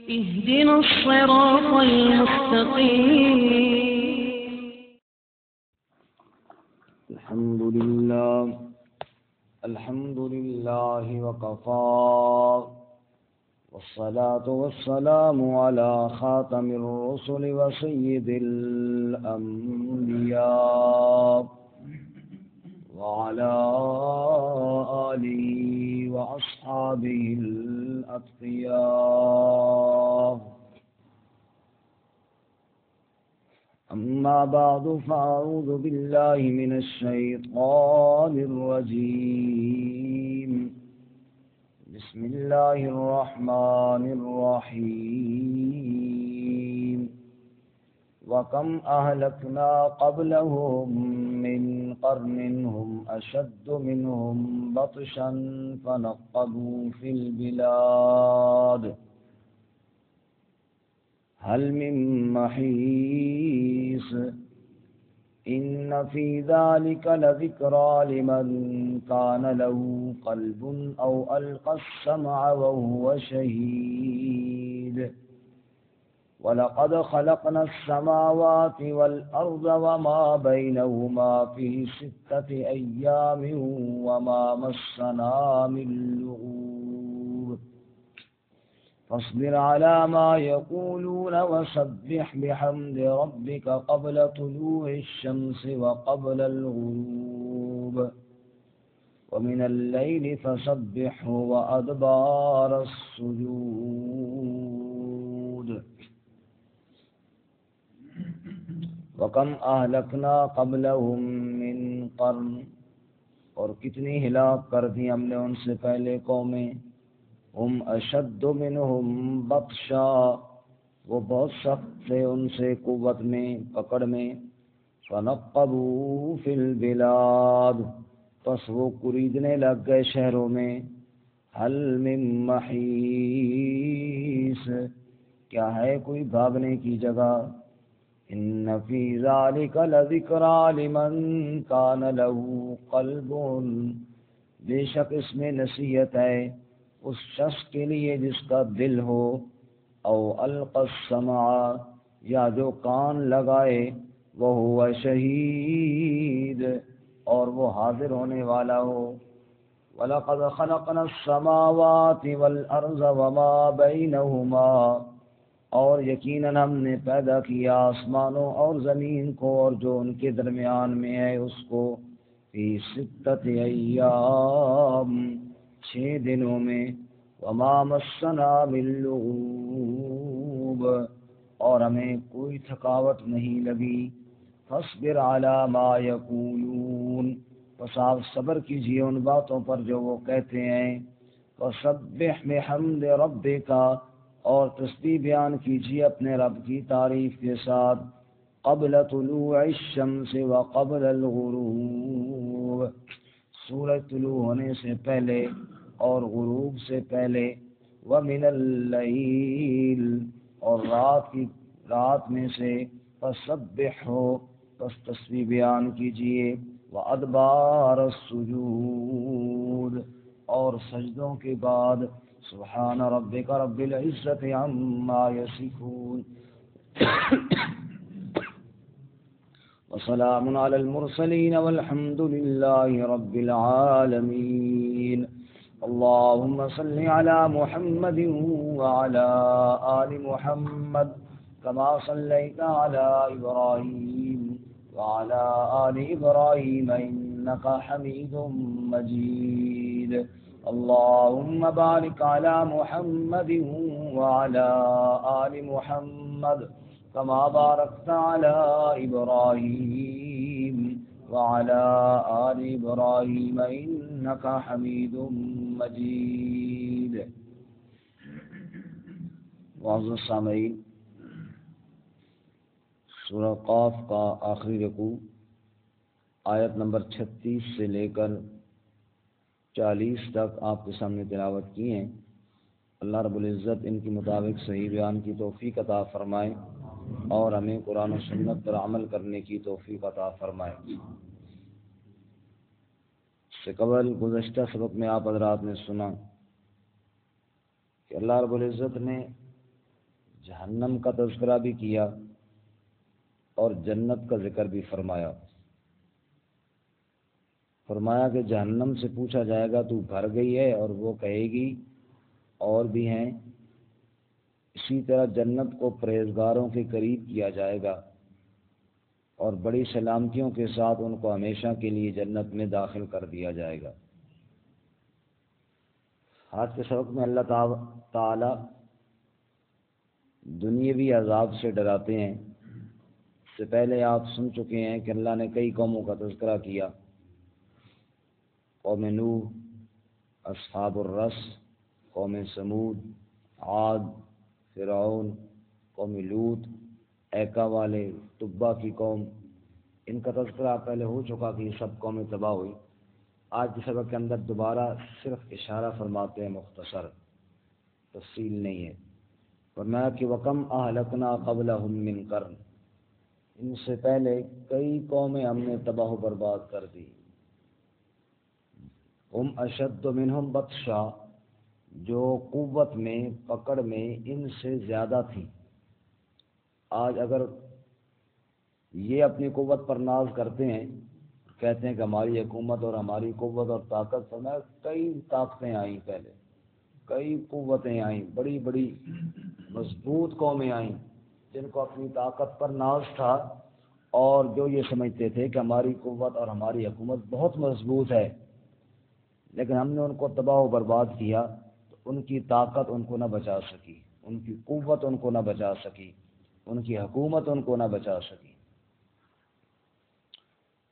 اهدنا الصراط المستقيم. الحمد لله وكفى والصلاة والسلام على خاتم الرسل وسيد الأنبياء وعلى آله وأصحابه الأتقياء. أما بعد فأعوذ بالله من الشيطان الرجيم. بسم الله الرحمن الرحيم. وكم أهلكنا قبلهم من قرن هم أشد منهم بطشا فنقبوا في البلاد هل من محيص إن في ذلك لذكرى لمن كان له قلب أو ألقى السمع وهو شهيد. ولقد خلقنا السماوات والأرض وما بينهما في 6 أيام وما مسنا من لغوب. فاصبر على ما يقولون وسبح بحمد ربك قبل طلوع الشمس وقبل الغروب ومن الليل فسبحه وأدبار السجود. وَكَمْ أَهْلَكْنَا قَبْلَهُمْ مِنْ قَرْنٍ، اور کتنی ہلاک کر دی ہم نے ان سے پہلے قومیں. ہم اشد منہم بطشا، وہ بہت سخت تھے ان سے قوت میں، پکڑ میں. فَنَقَّبُوا فِي الْبِلَادِ، پس وہ کوریدنے لگ گئے شہروں میں. حَلْ مِن مَحِیصٍ، کیا ہے کوئی بھاگنے کی جگہ. ان فی ذلک لذکریٰ لمن کان لہ قلب، بے شک اس میں نصیحت ہے اس شخص کے لیے جس کا دل ہو. او القی السمع، یا جو کان لگائے. وہو شہید، اور وہ حاضر ہونے والا ہو. وَلَقَدْ خَلَقْنَا السَّمَاوَاتِ وَالْأَرْضَ وَمَا بَيْنَهُمَا، اور یقیناً ہم نے پیدا کیا آسمانوں اور زمین کو اور جو ان کے درمیان میں ہے اس کو. فی 6 ایام، 6 دنوں میں. وما مسنا من لغوب، اور ہمیں کوئی تھکاوٹ نہیں لگی. فاصبر علی ما یقولون، پس آپ صبر کیجیے ان باتوں پر جو وہ کہتے ہیں. وسبح بحمد ربک، اور تسبیح بیان کیجیے اپنے رب کی تعریف کے ساتھ. قبل طلوع الشمس وقبل الغروب، سورج طلوع ہونے سے پہلے اور غروب سے پہلے. ومن اللیل، اور رات میں سے. فسبحو، پس تسبیح بیان کیجیے. وادبار السجود، اور سجدوں کے بعد. سبحان ربک رب العزت عما یصفون وسلام علی المرسلین والحمد للہ رب العالمین. اللهم صل على محمد وعلى آل محمد كما صليت على إبراهيم وعلى آل إبراهيم إنك حميد مجيد. اللهم بارك على محمد وعلى آل محمد كما باركت على إبراهيم وعلى آل إبراهيم إنك حميد مجيد. معزز سامعین، سورہ قاف کا آخری رکوع آیت نمبر 36 سے لے کر 40 تک آپ کے سامنے تلاوت کی ہیں. اللہ رب العزت ان کے مطابق صحیح بیان کی توفیق عطا فرمائے اور ہمیں قرآن و سنت پر عمل کرنے کی توفیق عطا فرمائے. اس سے قبل گزشتہ سبق میں آپ حضرات نے سنا کہ اللہ رب العزت نے جہنم کا تذکرہ بھی کیا اور جنت کا ذکر بھی فرمایا۔ فرمایا کہ جہنم سے پوچھا جائے گا تو بھر گئی ہے، اور وہ کہے گی اور بھی ہیں۔ اسی طرح جنت کو پرہیزگاروں کے قریب کیا جائے گا اور بڑی سلامتیوں کے ساتھ ان کو ہمیشہ کے لیے جنت میں داخل کر دیا جائے گا۔ آج کے سبق میں اللہ تعالی دنیاوی عذاب سے ڈراتے ہیں۔ اس سے پہلے آپ سن چکے ہیں کہ اللہ نے کئی قوموں کا تذکرہ کیا، قوم نوح، اصحاب الرس، قوم سمود، عاد، فرعون، قوم لوط، ایکا والے، تبا کی قوم، ان کا تذکرہ پہلے ہو چکا کہ یہ سب قومیں تباہ ہوئی۔ آج کے سبق کے اندر دوبارہ صرف اشارہ فرماتے ہیں، مختصر، تفصیل نہیں ہے۔ فرمایا کہ وَكَمْ أَهْلَكْنَا قَبْلَهُمْ مِنْ قَرْنٍ، ان سے پہلے کئی قومیں ہم نے تباہ و برباد کر دی۔ ہم اشد منہم بطشا، جو قوت میں، پکڑ میں ان سے زیادہ تھی۔ آج اگر یہ اپنی قوت پر ناز کرتے ہیں، کہتے ہیں کہ ہماری حکومت اور ہماری قوت اور طاقت، فرمایا کئی طاقتیں آئیں، پہلے کئی قوتیں آئیں، بڑی بڑی مضبوط قومیں آئیں جن کو اپنی طاقت پر ناز تھا، اور جو یہ سمجھتے تھے کہ ہماری قوت اور ہماری حکومت بہت مضبوط ہے، لیکن ہم نے ان کو تباہ و برباد کیا تو ان کی طاقت ان کو نہ بچا سکی، ان کی قوت ان کو نہ بچا سکی، ان کی حکومت ان کو نہ بچا سکی۔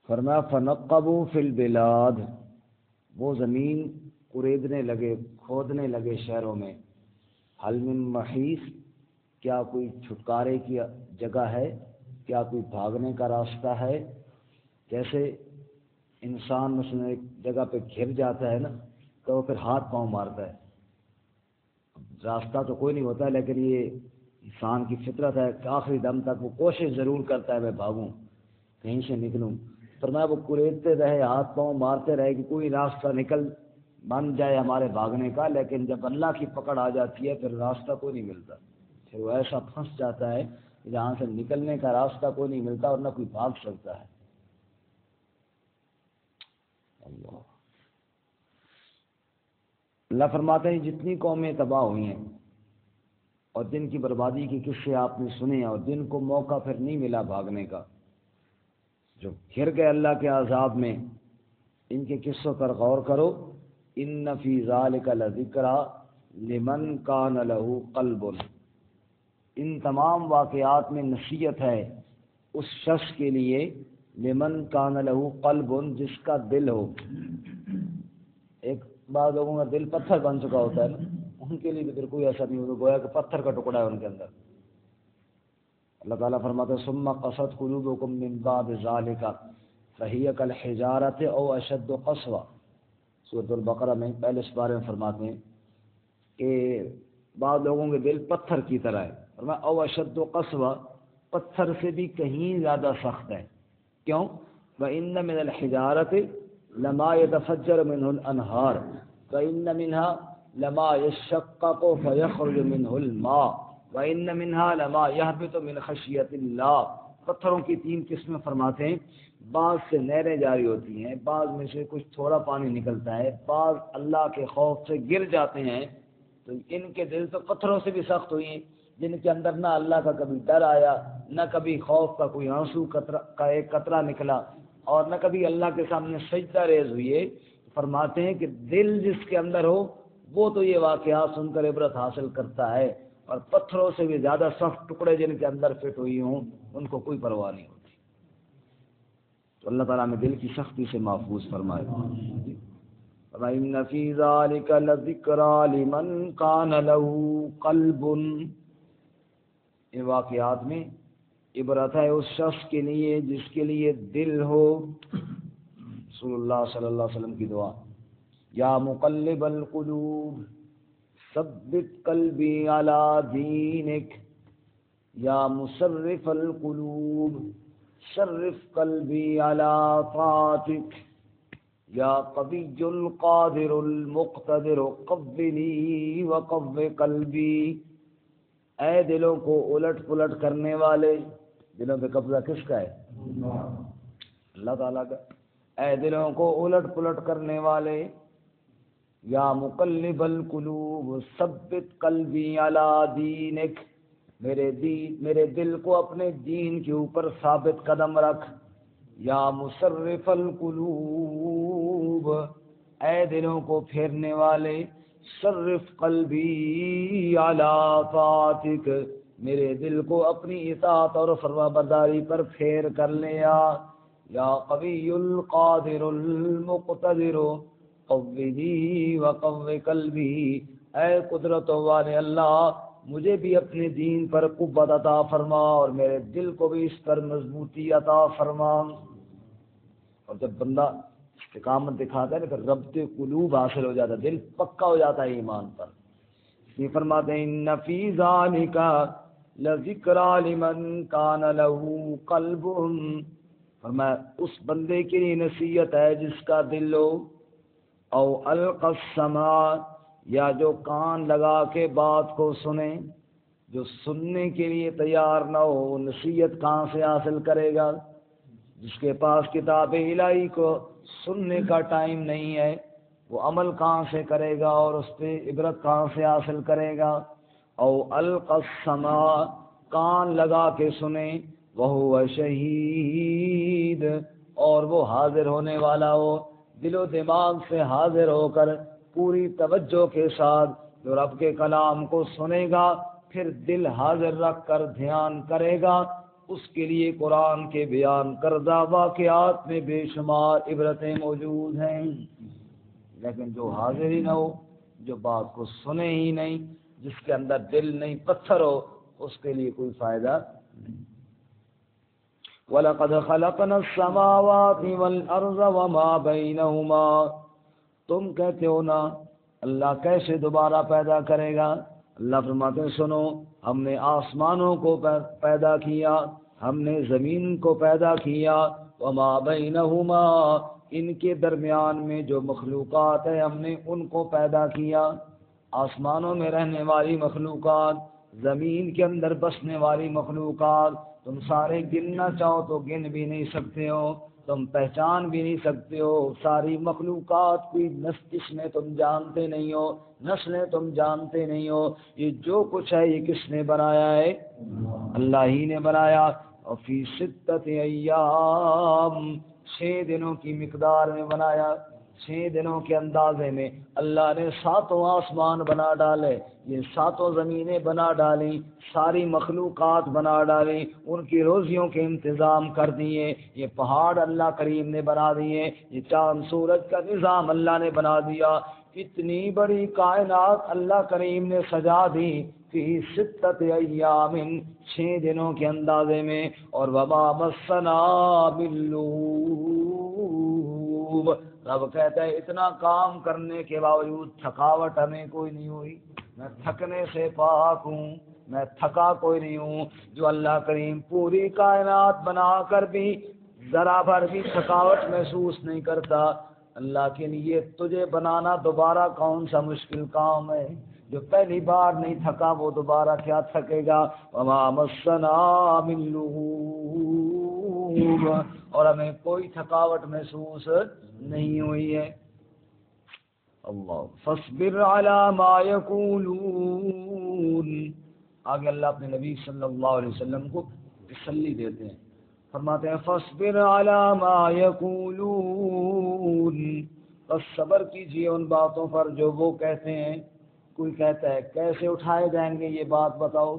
فرمایا فنقبوا فی البلاد، وہ زمین کریدنے لگے، کھودنے لگے شہروں میں، حل من محیص، کیا کوئی چھٹکارے کی جگہ ہے، کیا کوئی بھاگنے کا راستہ ہے۔ جیسے انسان مثلا ایک جگہ پہ گھر جاتا ہے نا، تو وہ پھر ہاتھ پاؤں مارتا ہے، راستہ تو کوئی نہیں ہوتا، لیکن یہ انسان کی فطرت ہے کہ آخری دم تک وہ کوشش ضرور کرتا ہے میں بھاگوں، کہیں سے نکلوں۔ فرمایا وہ کریدتے رہے، ہاتھ پاؤں مارتے رہے کہ کوئی راستہ نکل بن جائے ہمارے بھاگنے کا، لیکن جب اللہ کی پکڑ آ جاتی ہے پھر راستہ کوئی نہیں ملتا، پھر وہ ایسا پھنس جاتا ہے کہ جہاں سے نکلنے کا راستہ کوئی نہیں ملتا اور نہ کوئی بھاگ سکتا ہے۔ اللہ فرماتے ہیں جتنی قومیں تباہ ہوئی ہیں اور جن کی بربادی کی قصے آپ نے سنے اور جن کو موقع پھر نہیں ملا بھاگنے کا، جو گھر گئے اللہ کے عذاب میں، ان کے قصوں پر غور کرو۔ ان فی ذلک لذکریٰ لمن کان لہ قلب، ان تمام واقعات میں نصیحت ہے اس شخص کے لیے، لمن کان لہ قلب، جس کا دل ہو۔ ایک بعض لوگوں کا دل پتھر بن چکا ہوتا ہے نا، ان کے لیے بھی پھر کوئی ایسا نہیں ہوتا، گویا کہ پتھر کا ٹکڑا ہے ان کے اندر۔ اللہ تعالیٰ فرماتے ہیں ثم قست قلوبکم من بعد ذلک فہی کالحجارۃ او اشد قسوہ، سورۃ البقرہ میں پہلے اس بارے میں فرماتے ہیں کہ بعض لوگوں کے دل پتھر کی طرح ہے، فرمایا او اشد قسوہ، پتھر سے بھی کہیں زیادہ سخت ہے۔ کیوں؟ وَإِنَّ مِنَ الْحِجَارَةِ لَمَا يَتَفَجَّرُ مِنْهُ الْأَنْهَارُ وَإِنَّ مِنْهَا لَمَا يَشَّقَّقُ فَيَخْرُجُ مِنْهُ الْمَاءُ وَإِنَّ مِنْهَا لَمَا يَهْبِطُ مِنْ خَشْيَةِ اللَّهِ۔ پتھروں کی تین قسمیں فرماتے ہیں، بعض سے نہریں جاری ہوتی ہیں، بعض میں سے کچھ تھوڑا پانی نکلتا ہے، بعض اللہ کے خوف سے گر جاتے ہیں، تو ان کے دل تو پتھروں سے بھی سخت ہوئی ہیں، جن کے اندر نہ اللہ کا کبھی ڈر آیا، نہ کبھی خوف کا کوئی آنسو کا ایک قطرہ نکلا، اور نہ کبھی اللہ کے سامنے سجدہ ریز ہوئے۔ فرماتے ہیں کہ دل جس کے اندر ہو وہ تو یہ واقعات سن کر عبرت حاصل کرتا ہے، اور پتھروں سے بھی زیادہ سخت ٹکڑے جن کے اندر فٹ ہوئی ہوں ان کو کوئی پرواہ نہیں ہوتی۔ تو اللہ تعالیٰ نے دل کی سختی سے محفوظ فرمائے۔ وَإِنَّ فِي ذَلِكَ لَذِكْرَىٰ لِمَنْ کَانَ لَهُ قَلْبٌ، ان واقعات میں عبرت ہے اس شخص کے لیے جس کے لیے دل ہو۔ رسول اللہ صلی اللہ علیہ وسلم کی دعا، یا مقلب القلوب ثبت قلبی علی دینک، یا مصرف القلوب صرف قلبی علی طاعتک، یا قوی القادر المقتدر قوّنی وقوّ قلبی۔ اے دلوں کو الٹ پلٹ کرنے والے، دلوں پہ قبضہ کس کا ہے؟ اللہ تعالیٰ کا۔ اے دلوں کو الٹ پلٹ کرنے والے، یا مقلب القلوب ثبت قلبی علی دینک، میرے دل کو اپنے دین کے اوپر ثابت قدم رکھ۔ یا مصرف القلوب، اے دلوں کو پھیرنے والے، صرف قلبی علی طاعتک، میرے دل کو اپنی اطاعت اور فرما برداری پر پھیر کر لیا۔ یا قوی القادر المقتدر قوی وقوی قلبی، اے قدرت والے اللہ مجھے بھی اپنے دین پر قوت عطا فرما اور میرے دل کو بھی اس پر مضبوطی عطا فرما۔ اور جب بندہ استقامت دکھاتا ہے نا پھر ربط قلوب حاصل ہو جاتا ہے، دل پکا ہو جاتا ہے ایمان پر۔ یہ فرماتے ہیں ان فی ذالک لذکری لمن کان لہ قلب، فرمایا اس بندے کے لیے نصیحت ہے جس کا دل ہو، او القى السماع، یا جو کان لگا کے بات کو سنے، جو سننے کے لیے تیار نہ ہو نصیحت کہاں سے حاصل کرے گا؟ جس کے پاس کتاب الہی کو سننے کا ٹائم نہیں ہے وہ عمل کہاں سے کرے گا اور اس پہ عبرت کہاں سے حاصل کرے گا؟ او القى السماع، کان لگا کے سنے، وہو شہید، اور وہ حاضر ہونے والا ہو، دل و دماغ سے حاضر ہو کر پوری توجہ کے ساتھ جو رب کے کلام کو سنے گا پھر دل حاضر رکھ کر دھیان کرے گا، اس کے لیے قرآن کے بیان کردہ واقعات میں بے شمار عبرتیں موجود ہیں۔ لیکن جو حاضر ہی نہ ہو، جو بات کو سنے ہی نہیں، جس کے اندر دل نہیں پتھر ہو، اس کے لیے کوئی فائدہ نہیں۔ وَلَقَدْ خَلَقْنَا السَّمَاوَاتِ وَالْأَرْضَ وَمَا بَيْنَهُمَا، تم کہتے ہو نا اللہ کیسے دوبارہ پیدا کرے گا؟ اللہ فرماتے ہیں سنو، ہم نے آسمانوں کو پیدا کیا، ہم نے زمین کو پیدا کیا، وما بینہما، ان کے درمیان میں جو مخلوقات ہے ہم نے ان کو پیدا کیا۔ آسمانوں میں رہنے والی مخلوقات، زمین کے اندر بسنے والی مخلوقات، تم سارے گننا چاہو تو گن بھی نہیں سکتے ہو، تم پہچان بھی نہیں سکتے ہو، ساری مخلوقات کی قسمیں تم جانتے نہیں ہو، نسلیں تم جانتے نہیں ہو، یہ جو کچھ ہے یہ کس نے بنایا ہے؟ اللہ ہی نے بنایا۔ اور فی ستۃ ایام، 6 دنوں کی مقدار میں بنایا، 6 دنوں کے اندازے میں اللہ نے 7 آسمان بنا ڈالے، یہ 7 زمینیں بنا ڈالیں، ساری مخلوقات بنا ڈالیں، ان کی روزیوں کے انتظام کر دیے، یہ پہاڑ اللہ کریم نے بنا دیے، یہ چاند سورج کا نظام اللہ نے بنا دیا، اتنی بڑی کائنات اللہ کریم نے سجا دی فی 6 ایام، 6 دنوں کے اندازے میں۔ اور وما مسنا باللغوب، رب کہتا ہے اتنا کام کرنے کے باوجود تھکاوٹ ہمیں کوئی نہیں ہوئی، میں تھکنے سے پاک ہوں، میں تھکا کوئی نہیں ہوں۔ جو اللہ کریم پوری کائنات بنا کر بھی ذرا بھر بھی تھکاوٹ محسوس نہیں کرتا، اللہ کے لیے تجھے بنانا دوبارہ کون سا مشکل کام ہے؟ جو پہلی بار نہیں تھکا وہ دوبارہ کیا تھکے گا؟ وما مسنا من لغوب، اور ہمیں کوئی تھکاوٹ محسوس نہیں ہوئی ہے۔ اللہ فاصبر علی ما یقولون، آگے اللہ اپنے نبی صلی اللہ علیہ وسلم کو تسلی دیتے ہیں، فرماتے ہیں فاصبر علی ما یقولون، بس صبر کیجیے ان باتوں پر جو وہ کہتے ہیں۔ کوئی کہتا ہے کیسے اٹھائے جائیں گے یہ بات بتاؤ،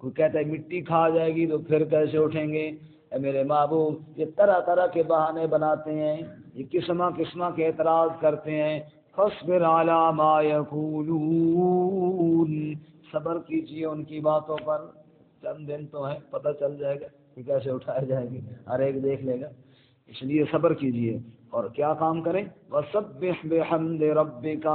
کوئی کہتا ہے مٹی کھا جائے گی تو پھر کیسے اٹھیں گے؟ اے میرے محبوب، یہ طرح طرح کے بہانے بناتے ہیں، یہ قسمہ قسمہ کے اعتراض کرتے ہیں۔ فاصبر علی ما یقولون، صبر کیجیے ان کی باتوں پر، چند دن تو ہے، پتہ چل جائے گا کہ کیسے اٹھائے جائیں گے، ہر ایک دیکھ لے گا، اس لیے صبر کیجیے۔ اور کیا کام کریں؟ وَسَبِّحْ بِحَمْدِ رَبِّكَ،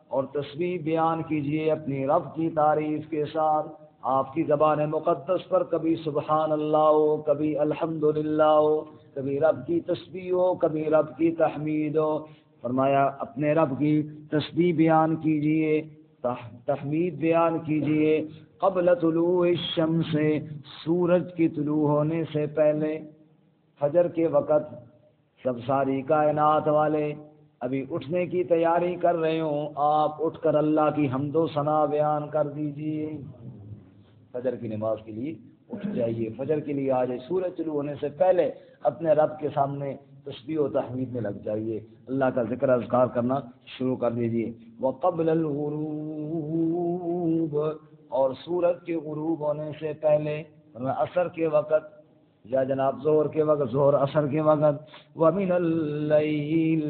اور تسبیح بیان کیجیے اپنی رب کی تعریف کے ساتھ۔ آپ کی زبان مقدس پر کبھی سبحان اللہ ہو، کبھی الحمدللہ ہو، کبھی رب کی تسبیح ہو، کبھی رب کی تحمید ہو۔ فرمایا اپنے رب کی تسبیح بیان کیجیے، تحمید بیان کیجئے قبل طلوع الشمس، سورج کی طلوع ہونے سے پہلے، فجر کے وقت سب ساری کائنات والے ابھی اٹھنے کی تیاری کر رہے ہوں، آپ اٹھ کر اللہ کی حمد و ثنا بیان کر دیجئے۔ فجر کی نماز کے لیے اٹھ جائیے، فجر کے لیے آ جائیے، سورج طلوع ہونے سے پہلے اپنے رب کے سامنے تسبیح و تحمید میں لگ جائیے، اللہ کا ذکر اذکار کرنا شروع کر دیجیے۔ وقبل الغروب، اور سورج کے غروب ہونے سے پہلے عصر کے وقت یا جناب ظہر کے وقت، ظہر عصر کے وقت، ومن اللیل،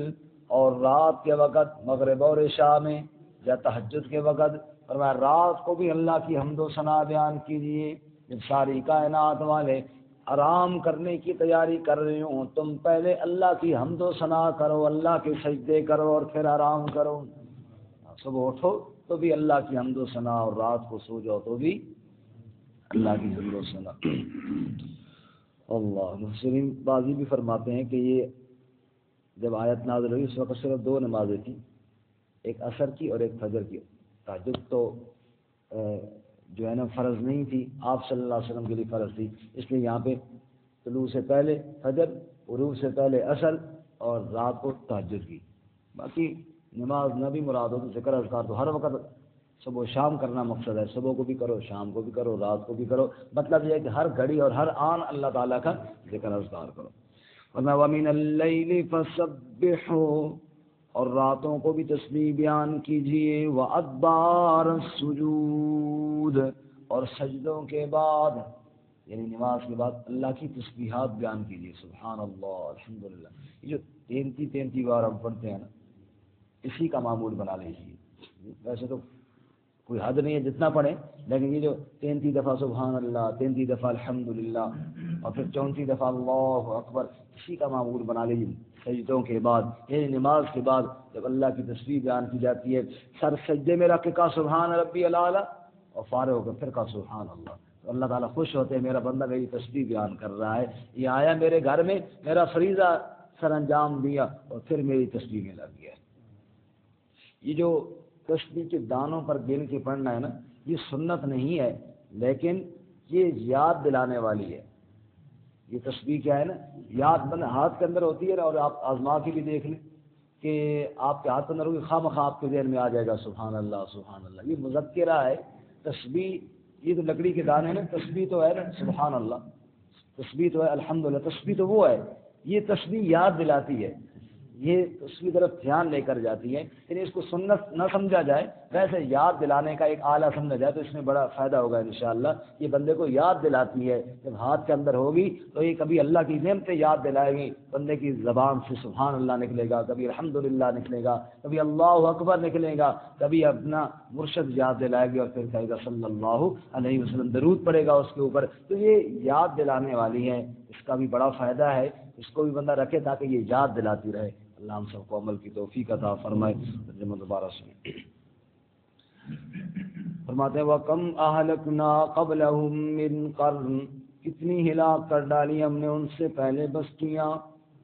اور رات کے وقت مغرب اور عشاء میں یا تہجد کے وقت، فرمایا رات کو بھی اللہ کی حمد و ثنا بیان کیجیے۔ جب ساری کائنات والے آرام کرنے کی تیاری کر رہے ہوں، تم پہلے اللہ کی حمد و ثنا کرو، اللہ کے سجدے کرو اور پھر آرام کرو۔ صبح اٹھو تو بھی اللہ کی حمد و ثنا، اور رات کو سو جاؤ تو بھی اللہ کی حمد و ثنا۔ اللہ محسنین بازی بھی فرماتے ہیں کہ یہ جب آیت نازل ہوئی اس وقت صرف 2 نمازیں تھیں، ایک عصر کی اور ایک فجر کی۔ تہجد تو جو ہے نا فرض نہیں تھی، آپ صلی اللہ علیہ وسلم کے لیے فرض تھی، اس لیے یہاں پہ طلوع سے پہلے فجر، غروب سے پہلے عصر اور رات کو تہجد کی۔ باقی نماز نہ بھی مراد ہو تو ذکر اذکار تو ہر وقت صبح و شام کرنا مقصد ہے، صبح کو بھی کرو، شام کو بھی کرو، رات کو بھی کرو، مطلب یہ ہے کہ ہر گھڑی اور ہر آن اللہ تعالیٰ کا ذکر اذکار کرو۔ وَمِنَ اللَّيْلِ فَسَبِّحُوا، اور راتوں کو بھی تسبیح بیان کیجیے، وَأَدْبَارَ السُّجُودِ، اور سجدوں کے بعد یعنی نماز کے بعد اللہ کی تسبیحات بیان کیجیے، سبحان اللہ الحمدللہ۔ یہ جو 33 بار ہم پڑھتے ہیں نا، اسی کا معمول بنا لیجیے۔ ویسے تو کوئی حد نہیں ہے جتنا پڑھیں، لیکن یہ جو 33 دفعہ سبحان اللہ، 33 دفعہ الحمدللہ، اور پھر 34 دفعہ اللہ اکبر، اسی کا معمول بنا لیجیے۔ سجدوں کے بعد یعنی نماز کے بعد جب اللہ کی تسبیح بیان کی جاتی ہے، سر سجدے میں رکھ کے کہا سبحان ربی الاعلیٰ، اور فارغ ہو کر پھر کہا سبحان اللہ، تو اللہ تعالیٰ خوش ہوتے ہیں، میرا بندہ میری تسبیح بیان کر رہا ہے، یہ آیا میرے گھر میں، میرا فریضہ سر انجام دیا اور پھر میری تسبیح میں لگ گیا۔ یہ جو تسبیح کے دانوں پر گن کے پڑھنا ہے نا، یہ سنت نہیں ہے، لیکن یہ یاد دلانے والی ہے۔ یہ تسبیح کیا ہے نا، یاد بند ہاتھ کے اندر ہوتی ہے نا، اور آپ آزما کے بھی دیکھ لیں کہ آپ کے ہاتھ کے اندر ہوگی، خواہ مخواہ آپ کے ذہن میں آ جائے گا سبحان اللہ سبحان اللہ۔ یہ مذکرہ ہے، تسبیح یہ تو لکڑی کے دانے نا، تسبیح تو ہے نا سبحان اللہ، تسبیح تو ہے الحمدللہ، تسبیح تو وہ ہے، یہ تسبیح یاد دلاتی ہے، یہ اس کی طرف دھیان لے کر جاتی ہے، یعنی اس کو سنت نہ سمجھا جائے، ویسے یاد دلانے کا ایک آلہ سمجھا جائے تو اس میں بڑا فائدہ ہوگا انشاءاللہ۔ یہ بندے کو یاد دلاتی ہے، جب ہاتھ کے اندر ہوگی تو یہ کبھی اللہ کی نعمتیں یاد دلائے گی، بندے کی زبان سے سبحان اللہ نکلے گا، کبھی الحمدللہ نکلے گا، کبھی اللہ اکبر نکلے گا، کبھی اپنا مرشد یاد دلائے گی اور پھر کہے گا صلی اللہ علیہ وسلم، درود پڑے گا اس کے اوپر، تو یہ یاد دلانے والی ہے، اس کا بھی بڑا فائدہ ہے، اس کو بھی بندہ رکھے تاکہ یہ یاد دلاتی رہے۔ اللہ ہم سب کو عمل کی توفیق عطا فرمائے۔ ترجمہ دوبارہ سنیں۔ فرماتے ہیں وَكَمْ أَهْلَكْنَا قَبْلَهُمْ مِنْ قَرْنٍ، کتنی ہلاک کر ڈالی ہم نے ان سے پہلے بستیاں،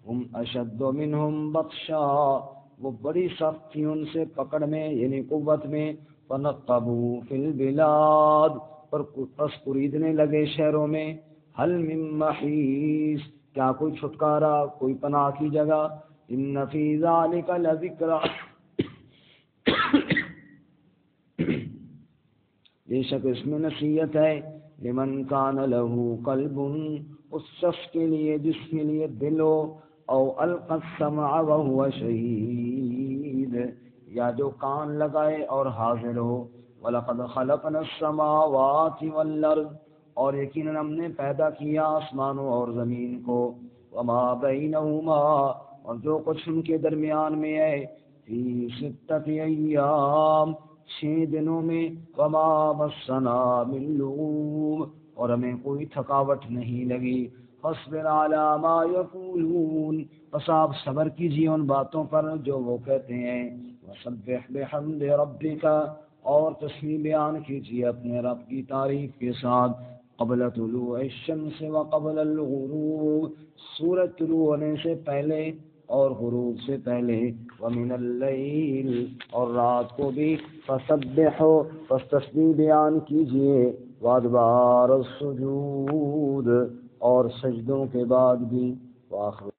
ہم اشد منہم بطشا، وہ بڑی سخت تھی ان سے پکڑ میں یعنی قوت میں، فَنَقَّبُوا فِي الْبِلَادِ، پر پس قریدنے لگے شہروں میں، هَلْ مِن مَحِیص، کیا کوئی چھٹکارا، کوئی پناہ کی جگہ، ان فی ذالک لذکرا، بے شک اس میں نصیحت ہے، لمن کان لہ قلب، اس شخص کے لیے جس کے لیے دل ہو، او القى السمع وهو شہید، یا جو کان لگائے اور حاضر ہو، وَلَقَدْ خَلَقْنَا السَّمَاوَاتِ وَالْأَرْضَ، اور یقیناً ہم نے پیدا کیا آسمانوں اور زمین کو، وَمَا بَيْنَهُمَا، اور جو کچھ ان کے درمیان میں ہے، فی ستۃ ایام، 6 دنوں میں، وَمَا مَسَّنَا مِن لُغُوبٍ، اور ہمیں کوئی تھکاوٹ نہیں لگی، فَاصْبِرْ عَلَىٰ مَا يَقُولُونَ، پس آپ صبر کیجیے ان باتوں پر جو وہ کہتے ہیں، وَسَبِّحْ بِحَمْدِ رَبِّكَ، اور تسبیح بیان کیجیے اپنے رب کی تعریف کے ساتھ، قبل طلوع الشمس وقبل الغروب، سورج طلوع ہونے سے پہلے اور غروب سے پہلے، ومن اللیل اور رات کو بھی، فسبحو پس تسبیح بیان کیجیے، وادبار السجود اور سجدوں کے بعد بھی، وآخر